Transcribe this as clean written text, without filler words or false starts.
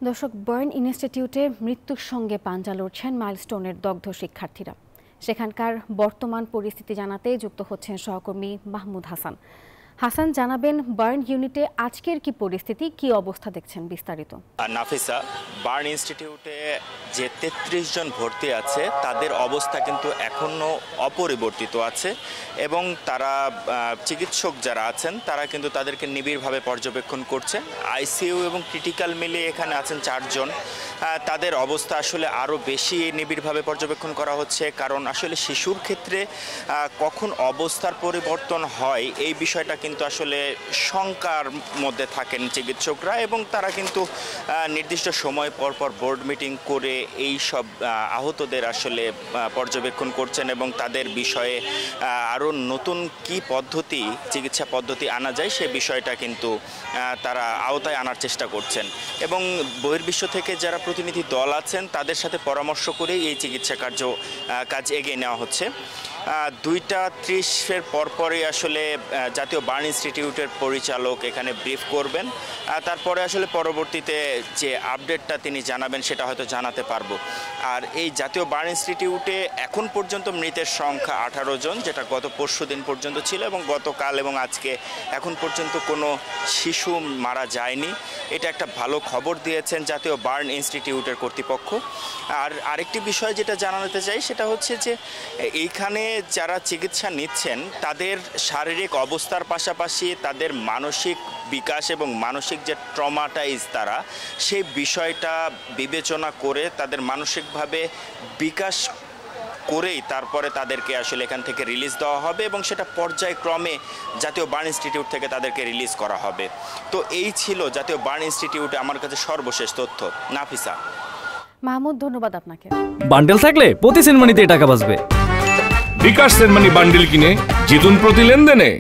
দর্শক, বার্ন ইনস্টিটিউটে মৃত্যুর সঙ্গে পাঞ্জা লড়ছেন মাইলস্টোনের দগ্ধ শিক্ষার্থীরা। সেখানকার বর্তমান পরিস্থিতি জানাতে যুক্ত হচ্ছেন সহকর্মী মাহমুদ হাসান। হাসান, জানাবেন বার্ন ইউনিটে আজকের কি পরিস্থিতি, কি অবস্থা দেখছেন বিস্তারিত। নাফিসা, বার্ন ইনস্টিটিউটে যে ৩৩ জন ভর্তি আছে তাদের অবস্থা কিন্তু এখনও অপরিবর্তিত আছে এবং তারা চিকিৎসক যারা আছেন তারা কিন্তু তাদেরকে নিবিড়ভাবে পর্যবেক্ষণ করছে। আইসিইউ এবং ক্রিটিক্যাল মিলিয়ে এখানে আছেন ৪ জন। তাদের অবস্থা আসলে আরও বেশি নিবিড়ভাবে পর্যবেক্ষণ করা হচ্ছে, কারণ আসলে শিশুর ক্ষেত্রে কখন অবস্থার পরিবর্তন হয় এই বিষয়টা কিন্তু আসলে শঙ্কার মধ্যে থাকেন চিকিৎসকরা, এবং তারা কিন্তু নির্দিষ্ট সময় পর পর বোর্ড মিটিং করে এই সব আহতদের আসলে পর্যবেক্ষণ করছেন এবং তাদের বিষয়ে আরও নতুন কি পদ্ধতি, চিকিৎসা পদ্ধতি আনা যায় সে বিষয়টা কিন্তু তারা আওতায় আনার চেষ্টা করছেন। এবং বহির্বিশ্ব থেকে যারা প্রতিনিধি দল আছেন তাদের সাথে পরামর্শ করে এই চিকিৎসা কাজ এগিয়ে নেওয়া হচ্ছে। 2:30 পরপরই আসলে জাতীয় বার্ন ইনস্টিটিউটের পরিচালক এখানে ব্রিফ করবেন। তারপরে আসলে পরবর্তীতে যে আপডেটটা তিনি জানাবেন সেটা হয়তো জানাতে পারবো। আর এই জাতীয় বার্ন ইনস্টিটিউটে এখন পর্যন্ত মৃতের সংখ্যা 18 জন, যেটা গত পরশুদিন পর্যন্ত ছিল, এবং গতকাল এবং আজকে এখন পর্যন্ত কোনো শিশু মারা যায়নি। এটা একটা ভালো খবর দিয়েছেন জাতীয় বার্ন ইনস্টিটিউটের কর্তৃপক্ষ। আর আরেকটি বিষয় যেটা জানাতে চাই সেটা হচ্ছে যে এইখানে যারা চিকিৎসা নিচ্ছেন তাদের শারীরিক অবস্থার পাশাপাশি তাদের মানসিক বিকাশ এবং মানসিক যে ট্রমাটাইজ তারা, সেই বিষয়টা বিবেচনা করে তাদের মানসিকভাবে বিকাশ করেই তারপরে তাদেরকে আসলে এখান থেকে রিলিজ দেওয়া হবে, এবং সেটা পর্যায়ক্রমে জাতীয় বার্ন ইনস্টিটিউট থেকে তাদেরকে রিলিজ করা হবে। তো এই ছিল জাতীয় বার্ন ইনস্টিটিউটে আমার কাছে সর্বশেষ তথ্য। নাফিসা। মাহমুদ, ধন্যবাদ আপনাকে। বান্ডেল থাকলে প্রতি সেনমানিতে টাকা বাঁচবে। বিকাশ সেনমানি বান্ডেল কিনে জিতুন প্রতি লেনদেনে।